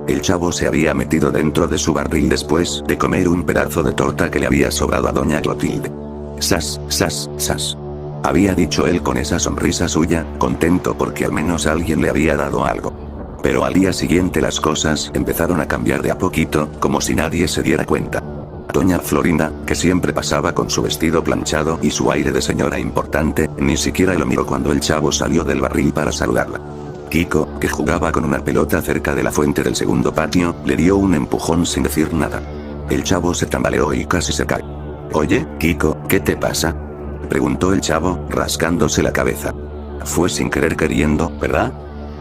El chavo se había metido dentro de su barril después de comer un pedazo de torta que le había sobrado a doña Clotilde. Sas, sas, sas. Había dicho él con esa sonrisa suya, contento porque al menos alguien le había dado algo. Pero al día siguiente las cosas empezaron a cambiar de a poquito, como si nadie se diera cuenta. Doña Florinda, que siempre pasaba con su vestido planchado y su aire de señora importante, ni siquiera lo miró cuando el chavo salió del barril para saludarla. Kiko, que jugaba con una pelota cerca de la fuente del segundo patio, le dio un empujón sin decir nada. El chavo se tambaleó y casi se cae. Oye, Kiko, ¿qué te pasa?, preguntó el chavo, rascándose la cabeza. Fue sin querer queriendo, ¿verdad?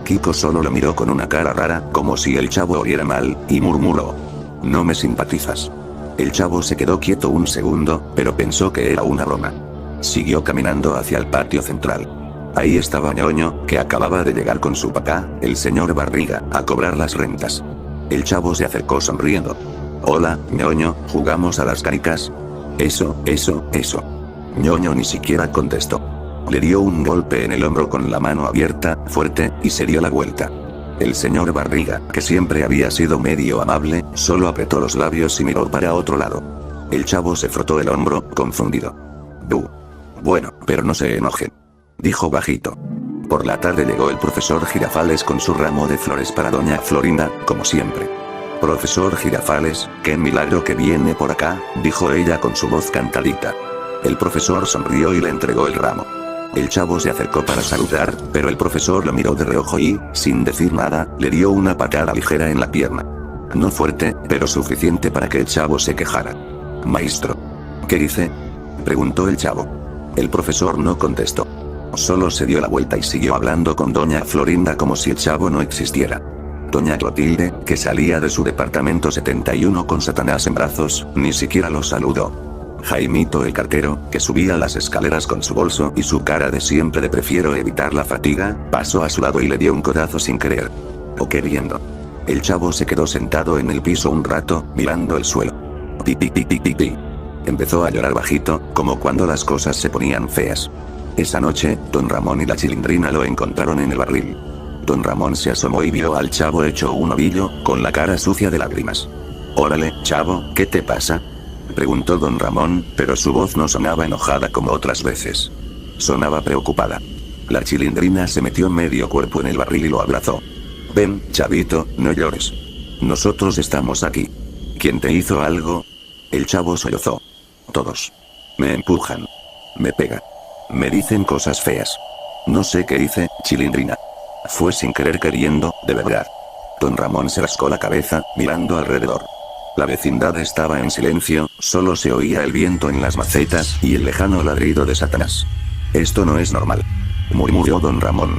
Kiko solo lo miró con una cara rara, como si el chavo oliera mal, y murmuró: no me simpatizas. El chavo se quedó quieto un segundo, pero pensó que era una broma. Siguió caminando hacia el patio central. Ahí estaba Ñoño, que acababa de llegar con su papá, el señor Barriga, a cobrar las rentas. El chavo se acercó sonriendo. Hola, Ñoño, ¿jugamos a las canicas? Eso. Ñoño ni siquiera contestó. Le dio un golpe en el hombro con la mano abierta, fuerte, y se dio la vuelta. El señor Barriga, que siempre había sido medio amable, solo apretó los labios y miró para otro lado. El chavo se frotó el hombro, confundido. Bueno, pero no se enojen, dijo bajito. Por la tarde llegó el profesor Girafales con su ramo de flores para doña Florinda, como siempre. Profesor Girafales, qué milagro que viene por acá, dijo ella con su voz cantadita. El profesor sonrió y le entregó el ramo. El chavo se acercó para saludar, pero el profesor lo miró de reojo y, sin decir nada, le dio una patada ligera en la pierna. No fuerte, pero suficiente para que el chavo se quejara. Maestro. ¿Qué dice?, preguntó el chavo. El profesor no contestó. Solo se dio la vuelta y siguió hablando con doña Florinda como si el chavo no existiera. Doña Clotilde, que salía de su departamento 71 con Satanás en brazos, ni siquiera lo saludó. Jaimito el cartero, que subía las escaleras con su bolso y su cara de siempre de prefiero evitar la fatiga, pasó a su lado y le dio un codazo sin querer. O queriendo. El chavo se quedó sentado en el piso un rato, mirando el suelo. Pi. Empezó a llorar bajito, como cuando las cosas se ponían feas. Esa noche, don Ramón y la Chilindrina lo encontraron en el barril. Don Ramón se asomó y vio al chavo hecho un ovillo, con la cara sucia de lágrimas. Órale, chavo, ¿qué te pasa?, preguntó don Ramón, pero su voz no sonaba enojada como otras veces. Sonaba preocupada. La Chilindrina se metió medio cuerpo en el barril y lo abrazó. Ven, chavito, no llores. Nosotros estamos aquí. ¿Quién te hizo algo? El chavo sollozó. Todos. Me empujan. Me pegan. Me dicen cosas feas. No sé qué hice, Chilindrina. Fue sin querer queriendo, de verdad. Don Ramón se rascó la cabeza, mirando alrededor. La vecindad estaba en silencio, solo se oía el viento en las macetas y el lejano ladrido de Satanás. Esto no es normal, murmuró don Ramón.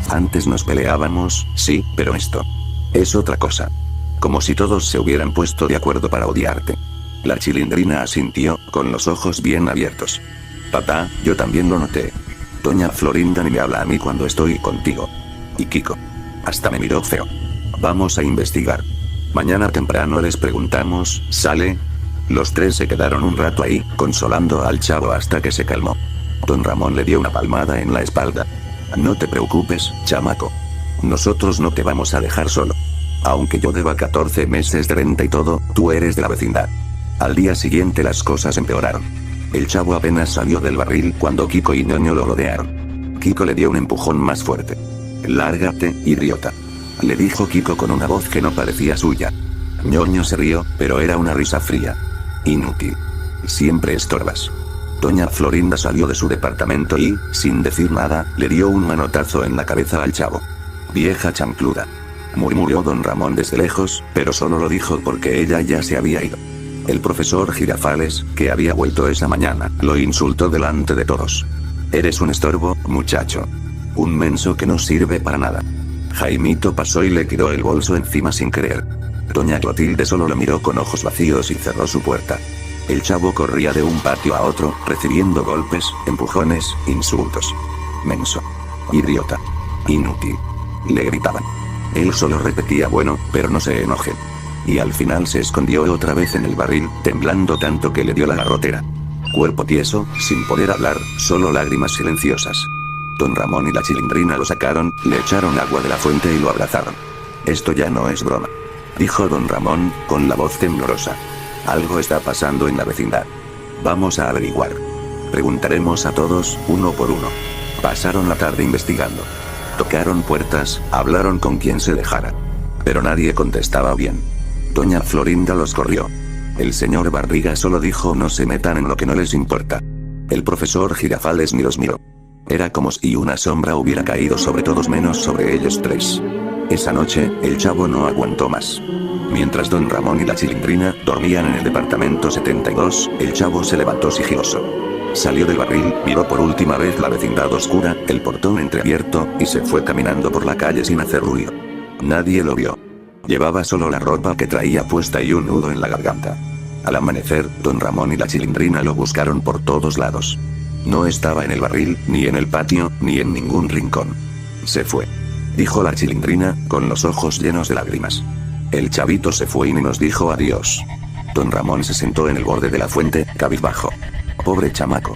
Antes nos peleábamos, sí, pero esto es otra cosa. Como si todos se hubieran puesto de acuerdo para odiarte. La Chilindrina asintió, con los ojos bien abiertos. Papá, yo también lo noté. Doña Florinda ni me habla a mí cuando estoy contigo. Y Kiko. Hasta me miró feo. Vamos a investigar. Mañana temprano les preguntamos, ¿sale? Los tres se quedaron un rato ahí, consolando al chavo hasta que se calmó. Don Ramón le dio una palmada en la espalda. No te preocupes, chamaco. Nosotros no te vamos a dejar solo. Aunque yo deba 14 meses de renta y todo, tú eres de la vecindad. Al día siguiente las cosas empeoraron. El chavo apenas salió del barril cuando Kiko y Ñoño lo rodearon. Kiko le dio un empujón más fuerte. Lárgate, idiota, le dijo Kiko con una voz que no parecía suya. Ñoño se rió, pero era una risa fría. Inútil. Siempre estorbas. Doña Florinda salió de su departamento y, sin decir nada, le dio un manotazo en la cabeza al chavo. Vieja chancluda, murmuró don Ramón desde lejos, pero solo lo dijo porque ella ya se había ido. El profesor Girafales, que había vuelto esa mañana, lo insultó delante de todos. Eres un estorbo, muchacho. Un menso que no sirve para nada. Jaimito pasó y le tiró el bolso encima sin querer. Doña Clotilde solo lo miró con ojos vacíos y cerró su puerta. El chavo corría de un patio a otro, recibiendo golpes, empujones, insultos. Menso. Idiota. Inútil. Le gritaban. Él solo repetía bueno, pero no se enojen. Y al final se escondió otra vez en el barril, temblando tanto que le dio la garrotera. Cuerpo tieso, sin poder hablar, solo lágrimas silenciosas. Don Ramón y la Chilindrina lo sacaron, le echaron agua de la fuente y lo abrazaron. Esto ya no es broma. dijo don Ramón, con la voz temblorosa. Algo está pasando en la vecindad. Vamos a averiguar. Preguntaremos a todos, uno por uno. Pasaron la tarde investigando. Tocaron puertas, hablaron con quien se dejara. Pero nadie contestaba bien. Doña Florinda los corrió. El señor Barriga solo dijo: no se metan en lo que no les importa. El profesor Girafales ni los miró. Era como si una sombra hubiera caído sobre todos menos sobre ellos tres. Esa noche, el chavo no aguantó más. Mientras don Ramón y la Chilindrina dormían en el departamento 72, el chavo se levantó sigiloso. Salió del barril, miró por última vez la vecindad oscura, el portón entreabierto, y se fue caminando por la calle sin hacer ruido. Nadie lo vio. Llevaba solo la ropa que traía puesta y un nudo en la garganta. Al amanecer, don Ramón y la Chilindrina lo buscaron por todos lados. No estaba en el barril, ni en el patio, ni en ningún rincón. Se fue, dijo la Chilindrina, con los ojos llenos de lágrimas. El chavito se fue y ni nos dijo adiós. Don Ramón se sentó en el borde de la fuente, cabizbajo. Pobre chamaco.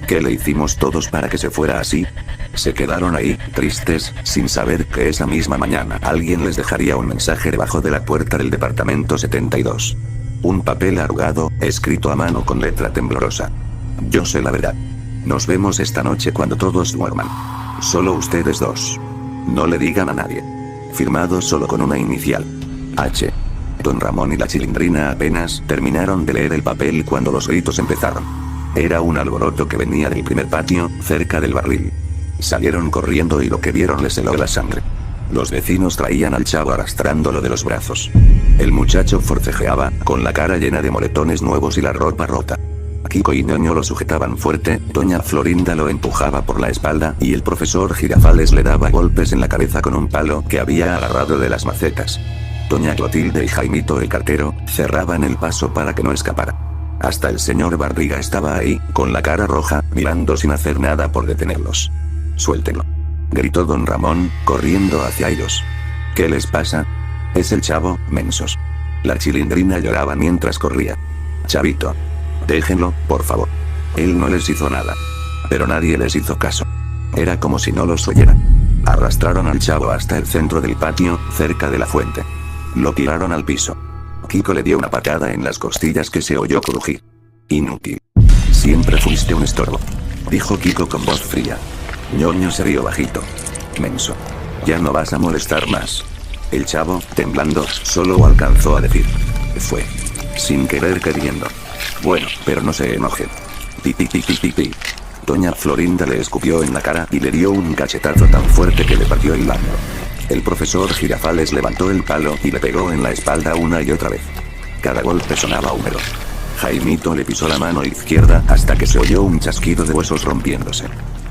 ¿Qué le hicimos todos para que se fuera así? Se quedaron ahí, tristes, sin saber que esa misma mañana alguien les dejaría un mensaje debajo de la puerta del departamento 72. Un papel arrugado, escrito a mano con letra temblorosa. Yo sé la verdad. Nos vemos esta noche cuando todos duerman. Solo ustedes dos. No le digan a nadie. Firmado solo con una inicial. H. Don Ramón y la Chilindrina apenas terminaron de leer el papel cuando los gritos empezaron. Era un alboroto que venía del primer patio, cerca del barril. Salieron corriendo y lo que vieron les heló la sangre. Los vecinos traían al chavo arrastrándolo de los brazos. El muchacho forcejeaba, con la cara llena de moretones nuevos y la ropa rota. Kiko y Ñoño lo sujetaban fuerte, doña Florinda lo empujaba por la espalda y el profesor Girafales le daba golpes en la cabeza con un palo que había agarrado de las macetas. Doña Clotilde y Jaimito el cartero cerraban el paso para que no escapara. Hasta el señor Barriga estaba ahí, con la cara roja, mirando sin hacer nada por detenerlos. Suéltenlo, gritó don Ramón, corriendo hacia ellos. ¿Qué les pasa? Es el chavo, mensos. La Chilindrina lloraba mientras corría. Chavito. Déjenlo, por favor. Él no les hizo nada. Pero nadie les hizo caso. Era como si no los oyeran. Arrastraron al chavo hasta el centro del patio, cerca de la fuente. Lo tiraron al piso. Kiko le dio una patada en las costillas que se oyó crujir. Inútil. Siempre fuiste un estorbo, dijo Kiko con voz fría. Ñoño se rió bajito. Menso. Ya no vas a molestar más. El chavo, temblando, solo alcanzó a decir. Fue. Sin querer queriendo. Bueno, pero no se enojen. Pi pi pi pi pi pi. Doña Florinda le escupió en la cara y le dio un cachetazo tan fuerte que le partió el labio. El profesor Girafales levantó el palo y le pegó en la espalda una y otra vez. Cada golpe sonaba húmedo. Jaimito le pisó la mano izquierda hasta que se oyó un chasquido de huesos rompiéndose.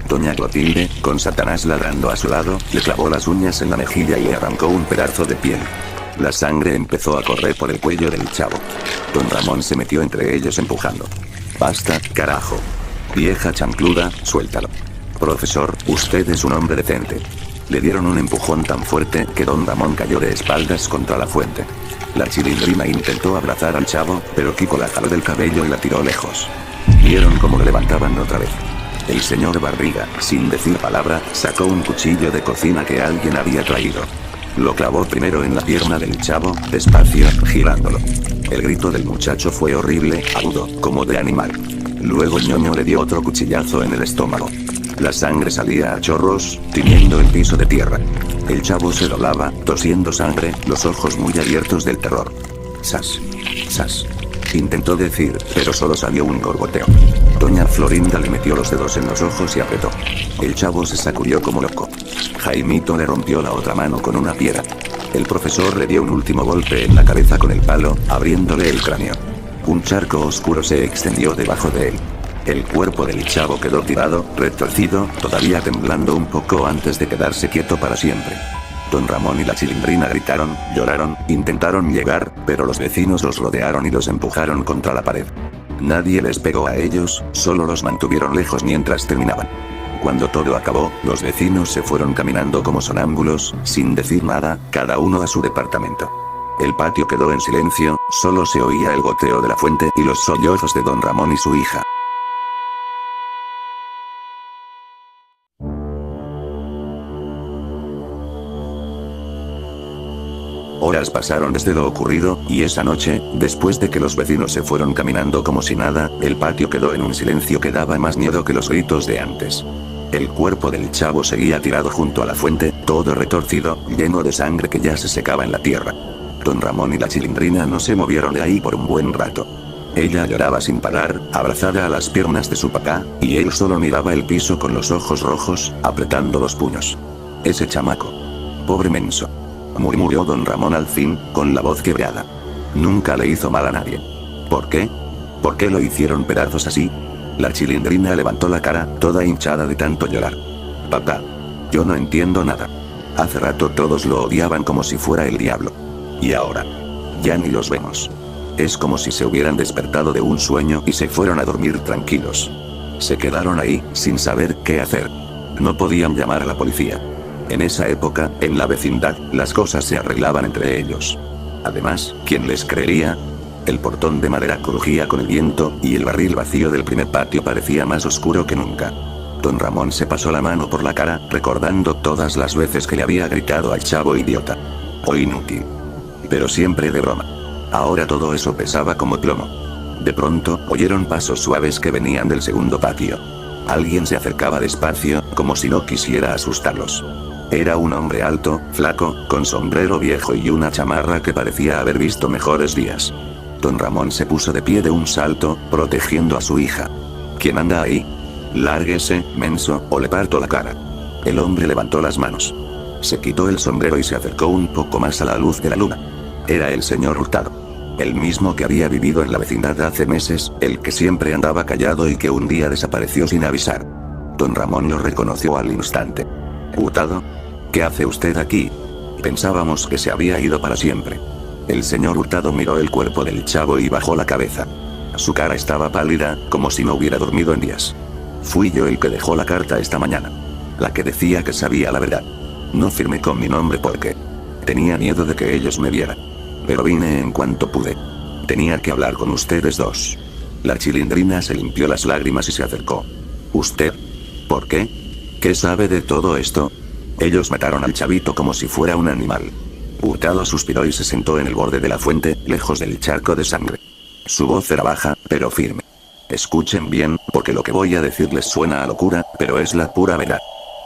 Doña Clotilde, con Satanás ladrando a su lado, le clavó las uñas en la mejilla y le arrancó un pedazo de piel. La sangre empezó a correr por el cuello del chavo. Don Ramón se metió entre ellos empujando. Basta, carajo. Vieja chancluda, suéltalo. Profesor, usted es un hombre decente. Le dieron un empujón tan fuerte que don Ramón cayó de espaldas contra la fuente. La Chilindrina intentó abrazar al chavo, pero Kiko la jaló del cabello y la tiró lejos. Vieron cómo lo levantaban otra vez. El señor Barriga, sin decir palabra, sacó un cuchillo de cocina que alguien había traído. Lo clavó primero en la pierna del chavo, despacio, girándolo. El grito del muchacho fue horrible, agudo, como de animal. Luego Ñoño le dio otro cuchillazo en el estómago. La sangre salía a chorros, tiñendo el piso de tierra. El chavo se doblaba, tosiendo sangre, los ojos muy abiertos del terror. Sas. Sas. Intentó decir, pero solo salió un gorgoteo. Doña Florinda le metió los dedos en los ojos y apretó. El chavo se sacudió como loco. Jaimito le rompió la otra mano con una piedra. El profesor le dio un último golpe en la cabeza con el palo, abriéndole el cráneo. Un charco oscuro se extendió debajo de él. El cuerpo del chavo quedó tirado, retorcido, todavía temblando un poco antes de quedarse quieto para siempre. Don Ramón y la Chilindrina gritaron, lloraron, intentaron llegar, pero los vecinos los rodearon y los empujaron contra la pared. Nadie les pegó a ellos, solo los mantuvieron lejos mientras terminaban. Cuando todo acabó, los vecinos se fueron caminando como sonámbulos, sin decir nada, cada uno a su departamento. El patio quedó en silencio, solo se oía el goteo de la fuente y los sollozos de don Ramón y su hija. Horas pasaron desde lo ocurrido, y esa noche, después de que los vecinos se fueron caminando como si nada, el patio quedó en un silencio que daba más miedo que los gritos de antes. El cuerpo del chavo seguía tirado junto a la fuente, todo retorcido, lleno de sangre que ya se secaba en la tierra. Don Ramón y la Chilindrina no se movieron de ahí por un buen rato. Ella lloraba sin parar, abrazada a las piernas de su papá, y él solo miraba el piso con los ojos rojos, apretando los puños. Ese chamaco. Pobre menso. Murmuró don Ramón al fin, con la voz quebrada. Nunca le hizo mal a nadie. ¿Por qué? ¿Por qué lo hicieron pedazos así? La Chilindrina levantó la cara, toda hinchada de tanto llorar. Papá. Yo no entiendo nada. Hace rato todos lo odiaban como si fuera el diablo. Y ahora. Ya ni los vemos. Es como si se hubieran despertado de un sueño y se fueron a dormir tranquilos. Se quedaron ahí, sin saber qué hacer. No podían llamar a la policía. En esa época, en la vecindad, las cosas se arreglaban entre ellos. Además, ¿quién les creería? El portón de madera crujía con el viento, y el barril vacío del primer patio parecía más oscuro que nunca. Don Ramón se pasó la mano por la cara, recordando todas las veces que le había gritado al chavo idiota. O inútil. Pero siempre de broma. Ahora todo eso pesaba como plomo. De pronto, oyeron pasos suaves que venían del segundo patio. Alguien se acercaba despacio, como si no quisiera asustarlos. Era un hombre alto, flaco, con sombrero viejo y una chamarra que parecía haber visto mejores días. Don Ramón se puso de pie de un salto, protegiendo a su hija. ¿Quién anda ahí? Lárguese, menso, o le parto la cara. El hombre levantó las manos. Se quitó el sombrero y se acercó un poco más a la luz de la luna. Era el señor Hurtado. El mismo que había vivido en la vecindad hace meses, el que siempre andaba callado y que un día desapareció sin avisar. Don Ramón lo reconoció al instante. ¿Hurtado? ¿Qué hace usted aquí? Pensábamos que se había ido para siempre. El señor Hurtado miró el cuerpo del chavo y bajó la cabeza. Su cara estaba pálida, como si no hubiera dormido en días. Fui yo el que dejó la carta esta mañana. La que decía que sabía la verdad. No firmé con mi nombre porque tenía miedo de que ellos me vieran. Pero vine en cuanto pude. Tenía que hablar con ustedes dos. La Chilindrina se limpió las lágrimas y se acercó. ¿Usted? ¿Por qué? ¿Qué sabe de todo esto? Ellos mataron al chavito como si fuera un animal. Hurtado suspiró y se sentó en el borde de la fuente, lejos del charco de sangre. Su voz era baja, pero firme. Escuchen bien, porque lo que voy a decirles suena a locura, pero es la pura verdad.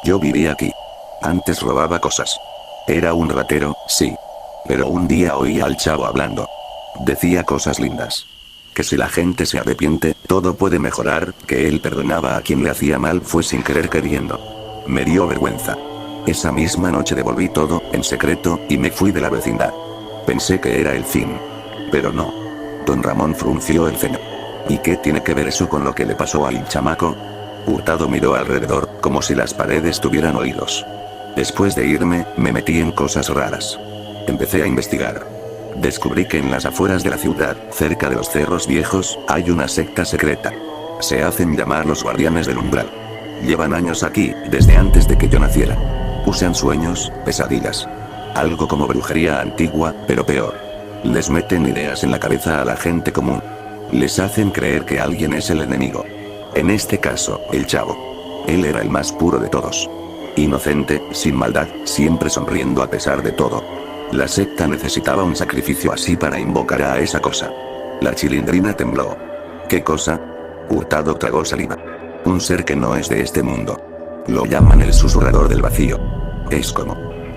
Yo vivía aquí. Antes robaba cosas. Era un ratero, sí. Pero un día oí al chavo hablando. Decía cosas lindas. Que si la gente se arrepiente, todo puede mejorar, que él perdonaba a quien le hacía mal fue sin querer queriendo. Me dio vergüenza. Esa misma noche devolví todo, en secreto, y me fui de la vecindad. Pensé que era el fin. Pero no. Don Ramón frunció el ceño. ¿Y qué tiene que ver eso con lo que le pasó al chamaco? Hurtado miró alrededor, como si las paredes tuvieran oídos. Después de irme, me metí en cosas raras. Empecé a investigar. Descubrí que en las afueras de la ciudad, cerca de los cerros viejos, hay una secta secreta. Se hacen llamar los guardianes del umbral. Llevan años aquí, desde antes de que yo naciera. Usan sueños, pesadillas. Algo como brujería antigua, pero peor. Les meten ideas en la cabeza a la gente común. Les hacen creer que alguien es el enemigo. En este caso, el chavo. Él era el más puro de todos. Inocente, sin maldad, siempre sonriendo a pesar de todo. La secta necesitaba un sacrificio así para invocar a esa cosa. La Chilindrina tembló. ¿Qué cosa? Hurtado tragó saliva. Un ser que no es de este mundo. Lo llaman el susurrador del vacío. Es como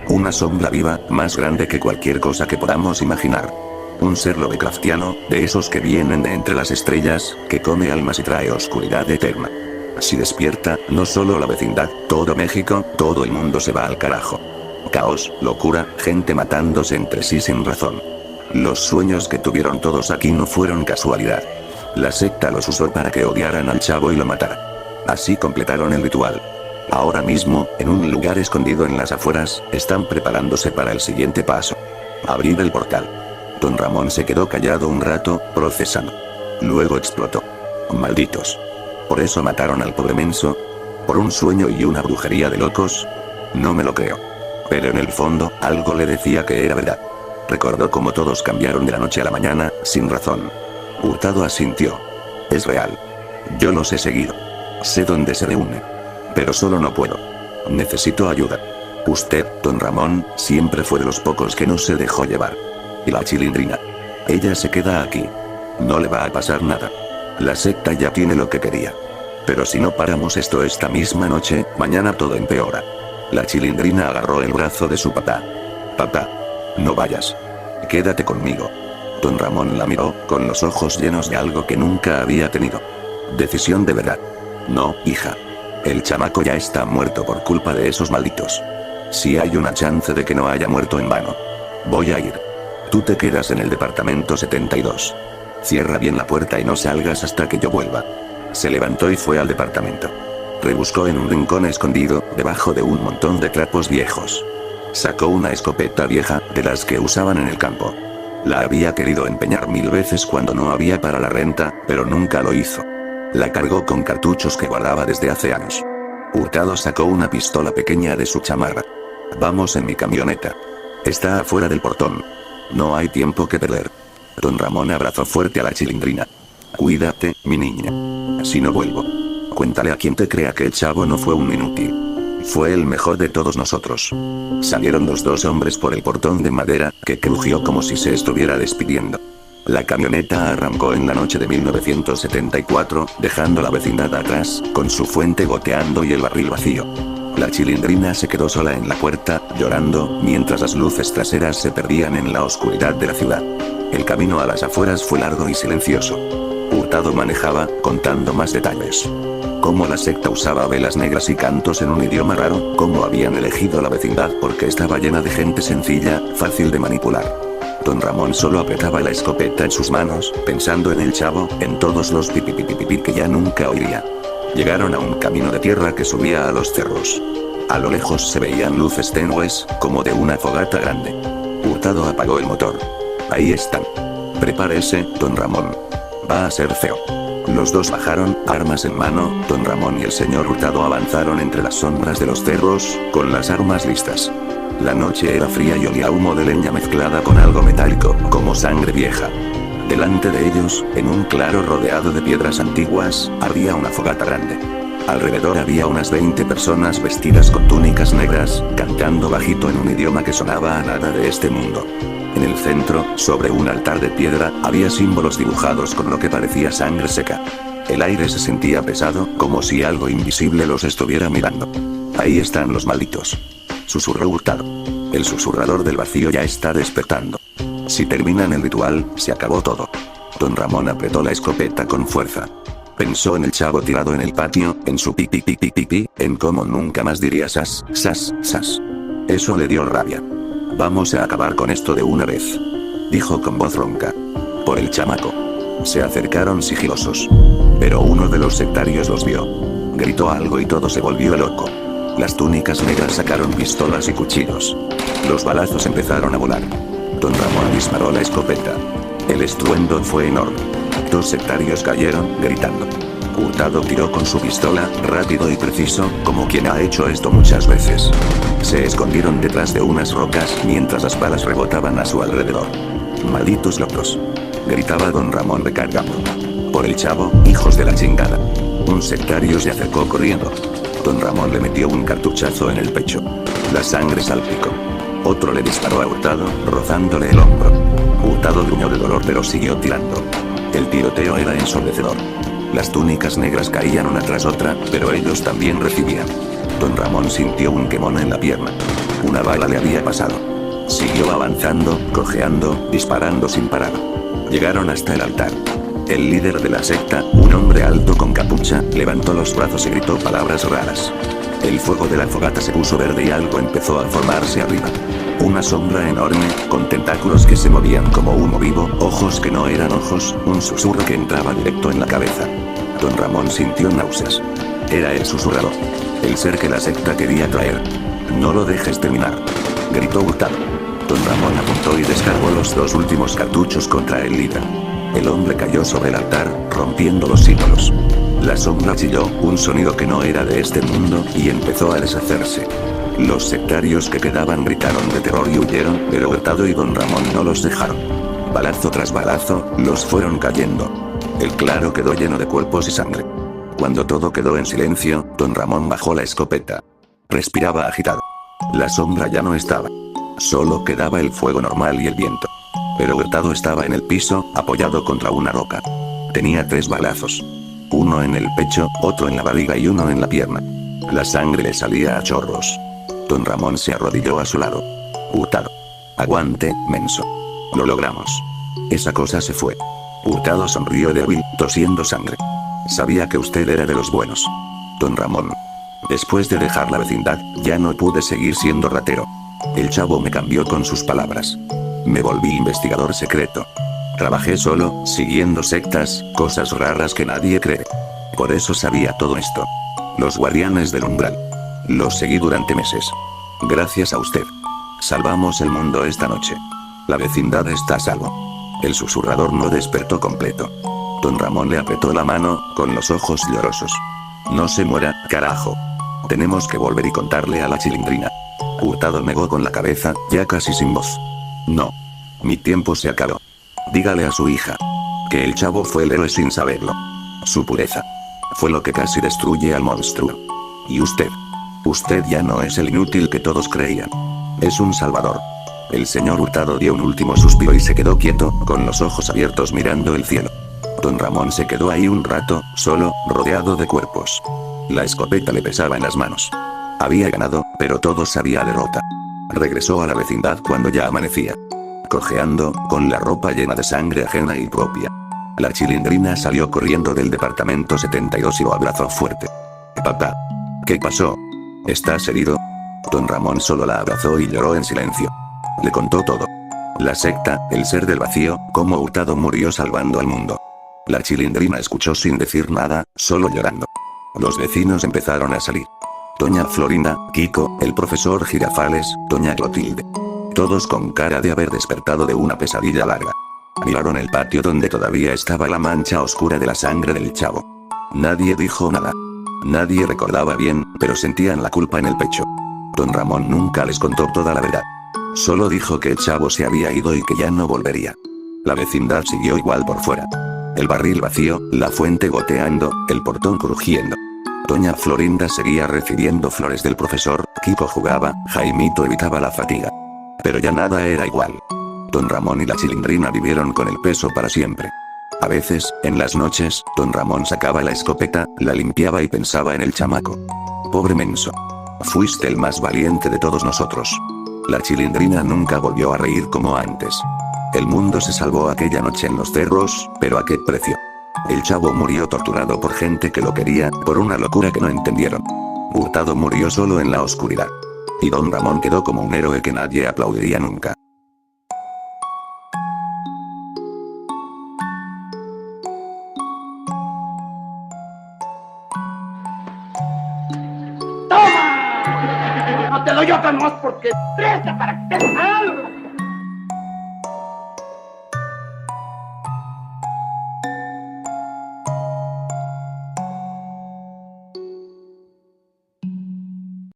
una sombra viva, más grande que cualquier cosa que podamos imaginar. Un ser Lovecraftiano, de esos que vienen de entre las estrellas, que come almas y trae oscuridad eterna. Si despierta, no solo la vecindad, todo México, todo el mundo se va al carajo. Caos, locura, gente matándose entre sí sin razón. Los sueños que tuvieron todos aquí no fueron casualidad. La secta los usó para que odiaran al chavo y lo mataran. Así completaron el ritual. Ahora mismo, en un lugar escondido en las afueras, están preparándose para el siguiente paso. Abrir el portal. Don Ramón se quedó callado un rato, procesando. Luego explotó. Malditos. ¿Por eso mataron al pobre menso? ¿Por un sueño y una brujería de locos? No me lo creo. Pero en el fondo, algo le decía que era verdad. Recordó cómo todos cambiaron de la noche a la mañana, sin razón. Hurtado asintió. Es real. Yo los he seguido. Sé dónde se reúnen. Pero solo no puedo. Necesito ayuda. Usted, don Ramón, siempre fue de los pocos que no se dejó llevar. Y la Chilindrina. Ella se queda aquí. No le va a pasar nada. La secta ya tiene lo que quería. Pero si no paramos esto esta misma noche, mañana todo empeora. La Chilindrina agarró el brazo de su papá. Papá. No vayas. Quédate conmigo. Don Ramón la miró, con los ojos llenos de algo que nunca había tenido. Decisión de verdad. No, hija. El chamaco ya está muerto por culpa de esos malditos. Si hay una chance de que no haya muerto en vano. Voy a ir. Tú te quedas en el departamento 72. Cierra bien la puerta y no salgas hasta que yo vuelva. Se levantó y fue al departamento. Rebuscó en un rincón escondido, debajo de un montón de trapos viejos. Sacó una escopeta vieja, de las que usaban en el campo. La había querido empeñar 1000 veces cuando no había para la renta, pero nunca lo hizo. La cargó con cartuchos que guardaba desde hace años. Hurtado sacó una pistola pequeña de su chamarra. Vamos en mi camioneta. Está afuera del portón. No hay tiempo que perder. Don Ramón abrazó fuerte a la Chilindrina. Cuídate, mi niña. Si no vuelvo. Cuéntale a quien te crea que el chavo no fue un inútil. Fue el mejor de todos nosotros. Salieron los dos hombres por el portón de madera, que crujió como si se estuviera despidiendo. La camioneta arrancó en la noche de 1974, dejando la vecindad atrás, con su fuente goteando y el barril vacío. La Chilindrina se quedó sola en la puerta, llorando, mientras las luces traseras se perdían en la oscuridad de la ciudad. El camino a las afueras fue largo y silencioso. Hurtado manejaba, contando más detalles. Cómo la secta usaba velas negras y cantos en un idioma raro, cómo habían elegido la vecindad porque estaba llena de gente sencilla, fácil de manipular. Don Ramón solo apretaba la escopeta en sus manos, pensando en el chavo, en todos los pipipipipipi que ya nunca oiría. Llegaron a un camino de tierra que subía a los cerros. A lo lejos se veían luces tenues, como de una fogata grande. Hurtado apagó el motor. Ahí están. Prepárese, don Ramón. Va a ser feo. Los dos bajaron, armas en mano, don Ramón y el señor Hurtado avanzaron entre las sombras de los cerros, con las armas listas. La noche era fría y olía a humo de leña mezclada con algo metálico, como sangre vieja. Delante de ellos, en un claro rodeado de piedras antiguas, ardía una fogata grande. Alrededor había unas 20 personas vestidas con túnicas negras, cantando bajito en un idioma que sonaba a nada de este mundo. En el centro, sobre un altar de piedra, había símbolos dibujados con lo que parecía sangre seca. El aire se sentía pesado, como si algo invisible los estuviera mirando. Ahí están los malditos. Susurró Hurtado. El susurrador del vacío ya está despertando. Si terminan el ritual, se acabó todo. Don Ramón apretó la escopeta con fuerza. Pensó en el chavo tirado en el patio, en su pipi, en cómo nunca más diría sas. Eso le dio rabia. Vamos a acabar con esto de una vez. Dijo con voz ronca. Por el chamaco. Se acercaron sigilosos. Pero uno de los sectarios los vio. Gritó algo y todo se volvió loco. Las túnicas negras sacaron pistolas y cuchillos. Los balazos empezaron a volar. Don Ramón disparó la escopeta. El estruendo fue enorme. 2 sectarios cayeron, gritando. Hurtado tiró con su pistola, rápido y preciso, como quien ha hecho esto muchas veces. Se escondieron detrás de unas rocas, mientras las balas rebotaban a su alrededor. Malditos locos. Gritaba don Ramón recargando. Por el chavo, hijos de la chingada. Un sectario se acercó corriendo. Don Ramón le metió un cartuchazo en el pecho. La sangre salpicó. Otro le disparó a Hurtado, rozándole el hombro. Hurtado gruñó de dolor pero siguió tirando. El tiroteo era ensordecedor. Las túnicas negras caían una tras otra, pero ellos también recibían. Don Ramón sintió un quemón en la pierna. Una bala le había pasado. Siguió avanzando, cojeando, disparando sin parar. Llegaron hasta el altar. El líder de la secta, un hombre alto con capucha, levantó los brazos y gritó palabras raras. El fuego de la fogata se puso verde y algo empezó a formarse arriba. Una sombra enorme, con tentáculos que se movían como humo vivo, ojos que no eran ojos, un susurro que entraba directo en la cabeza. Don Ramón sintió náuseas. Era el susurrador. El ser que la secta quería traer. No lo dejes terminar. Gritó Hurtado. Don Ramón apuntó y descargó los 2 últimos cartuchos contra el líder. El hombre cayó sobre el altar, rompiendo los símbolos. La sombra chilló, un sonido que no era de este mundo, y empezó a deshacerse. Los sectarios que quedaban gritaron de terror y huyeron, pero Hurtado y don Ramón no los dejaron. Balazo tras balazo, los fueron cayendo. El claro quedó lleno de cuerpos y sangre. Cuando todo quedó en silencio, don Ramón bajó la escopeta. Respiraba agitado. La sombra ya no estaba. Solo quedaba el fuego normal y el viento. Pero Hurtado estaba en el piso, apoyado contra una roca. Tenía 3 balazos. Uno en el pecho, otro en la barriga y uno en la pierna. La sangre le salía a chorros. Don Ramón se arrodilló a su lado. Hurtado. Aguante, menso. Lo logramos. Esa cosa se fue. Hurtado sonrió débil, tosiendo sangre. Sabía que usted era de los buenos. Don Ramón. Después de dejar la vecindad, ya no pude seguir siendo ratero. El chavo me cambió con sus palabras. Me volví investigador secreto. Trabajé solo, siguiendo sectas, cosas raras que nadie cree. Por eso sabía todo esto. Los guardianes del umbral. Los seguí durante meses. Gracias a usted. Salvamos el mundo esta noche. La vecindad está a salvo. El susurrador no despertó completo. Don Ramón le apretó la mano, con los ojos llorosos. No se muera, carajo. Tenemos que volver y contarle a la Chilindrina. Hurtado negó con la cabeza, ya casi sin voz. No. Mi tiempo se acabó. Dígale a su hija. Que el chavo fue el héroe sin saberlo. Su pureza. Fue lo que casi destruye al monstruo. Y usted. Usted ya no es el inútil que todos creían. Es un salvador. El señor Hurtado dio un último suspiro y se quedó quieto, con los ojos abiertos mirando el cielo. Don Ramón se quedó ahí un rato, solo, rodeado de cuerpos. La escopeta le pesaba en las manos. Había ganado, pero todo sabía a derrota. Regresó a la vecindad cuando ya amanecía. Cojeando, con la ropa llena de sangre ajena y propia. La Chilindrina salió corriendo del departamento 72 y lo abrazó fuerte. Papá. ¿Qué pasó? ¿Estás herido? Don Ramón solo la abrazó y lloró en silencio. Le contó todo. La secta, el ser del vacío, cómo Hurtado murió salvando al mundo. La Chilindrina escuchó sin decir nada, solo llorando. Los vecinos empezaron a salir. Doña Florinda, Kiko, el profesor Girafales, Doña Clotilde. Todos con cara de haber despertado de una pesadilla larga. Miraron el patio donde todavía estaba la mancha oscura de la sangre del chavo. Nadie dijo nada. Nadie recordaba bien, pero sentían la culpa en el pecho. Don Ramón nunca les contó toda la verdad. Solo dijo que el chavo se había ido y que ya no volvería. La vecindad siguió igual por fuera. El barril vacío, la fuente goteando, el portón crujiendo. Doña Florinda seguía recibiendo flores del profesor, Kiko jugaba, Jaimito evitaba la fatiga. Pero ya nada era igual. Don Ramón y la Chilindrina vivieron con el peso para siempre. A veces, en las noches, Don Ramón sacaba la escopeta, la limpiaba y pensaba en el chamaco. Pobre menso. Fuiste el más valiente de todos nosotros. La Chilindrina nunca volvió a reír como antes. El mundo se salvó aquella noche en los cerros, pero ¿a qué precio? El chavo murió torturado por gente que lo quería, por una locura que no entendieron. Hurtado murió solo en la oscuridad. Y Don Ramón quedó como un héroe que nadie aplaudiría nunca. ¡Toma! No te doy otra más porque presta para que te salga.